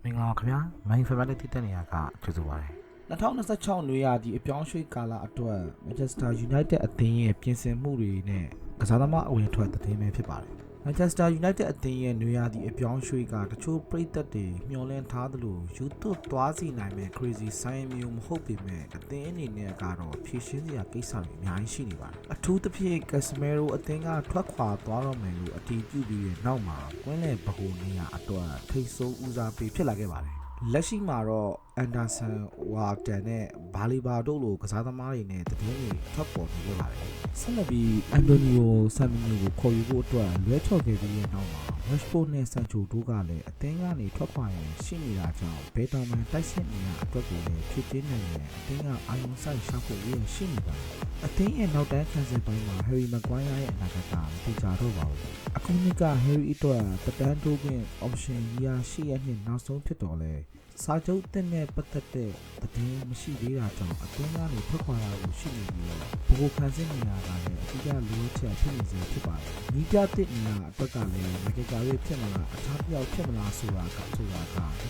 မင်္ဂလာပါခင်ဗျာ Main Family တည်တဲ့နေရာကကျေးဇူးပါတယ်2026နွေရာသီအပြောင်းရွှေ့ကာလအတွက် Manchester United အသင်းရဲ့ပြင်ဆင်မှုတွေနဲ့ကစားသမားအဝင်ထွက်သတင်းပဲဖြစ်ပါတယ် Manchester United အသင်းရဲ့နွေရာသီအပြောင်းရွှေ့ကတချို့ပရိသတ်တွေမျှော်လင့်ထားသလိုယူသွတ်သွားစီနိုင်မဲ့ crazy ဆိုင်မျိုးမဟုတ်ပေမဲ့အသင်းအနေနဲ့ကတော့ဖြည့်ရှင်းစရာကိစ္စတွေအများကြီးရှိနေပါတယ်အထူးသဖြင့် Casemiro အသင်းကထွက်ခွာသွားတော့မယ်လို့အတည်ပြုပြီးတဲ့နောက်မှာကွင်းလယ်ဗဟိုနေရာအတွက်ထိပ်ဆုံးဦးစားပေးဖြစ်လာခဲ့ပါတယ်လက်ရှိမှာတော့ Anderson ဝါတန်နဲ့ဘာလီဘာတို့လိုကစားသမားတွေနဲ့တည်င်းတွေထွက်ပေါ်နေကြပါတယ်ဆက်လက်ပြီးအန်တိုနီယိုဆမ်မီညိုကိုခေါ်ယူဖို့အတွက်လွဲချော်ခဲ့ပြီးတဲ့နောက်မှာ Rashford နဲ့ Sancho တို့ကလည်းအသင်းကနေထွက်ခွာရင်ရှိနေတာကြောင့်ဘယ်တော်မှတိုက်စစ်နေရအတွက်ကိုလည်းဖြစ်ပြနေတယ်အသင်းကအာရုံစိုက်ရှာဖို့ရရှိနေပါတယ်အသင်းရဲ့နောက်တန်းခံစစ်ပိုင်းမှာ Harry Maguire ရဲ့အနာဂတ်ကမသိကြတော့ပါဘူးအခုနှစ်က Harry အတွက်တန်းတိုးခွင့် option ရရှိရနှစ်နောက်ဆုံးဖြစ်တော့လဲစာချုပ်တင်နဲ့ပတ်သက်တဲ့သတင်းမရှိသေးတာကြောင့်အသင်းကနေထွက်ခွာရလို့ရှိနေပြီးဘိုးခံစစ်နေရတာလည်းအကြီးအလိုချက်ဖြစ်နေစေဖြစ်ပါတယ်။ညီပြတဲ့နေရာအတွက်ကလည်းမကေကာရေးဖြစ်မလားအခြားပြောက်ဖြစ်မလားဆိုတာက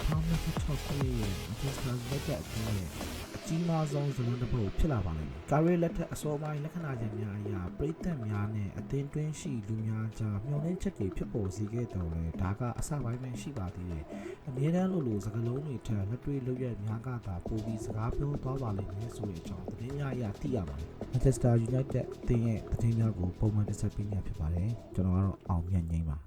2026ခုနှစ်ရဲ့ Manchester United အသင်းရဲ့အကြီးမားဆုံးဇလွန်တစ်ပုဒ်ဖြစ်လာပါလိမ့်မယ်။ကာရီလက်ထက်အစောပိုင်းလက္ခဏာချက်များအရာပရိသတ်များနဲ့အသင်းတွင်းရှိလူများကြားမျှော်လင့်ချက်တွေဖြစ်ပေါ်စေခဲ့တော်လဲဒါကအစပိုင်းပဲရှိပါသေးတယ်။အနည်းတမ်းလိုစကားလုံးတွေထက်လက်တွေ့လုပ်ရများကသာပိုပြီးစကားပြောသွားပါလိမ့်မယ်ဆိုတဲ့အကြောင်းသတင်းများအရာသိရပါတယ်။ Manchester United အသင်းရဲ့သတင်းများကိုပုံမှန်တင်ဆက်ပေးနေဖြစ်ပါတယ်။ကျွန်တော်ကတော့အောင်မြတ်ငိမ့်ပါ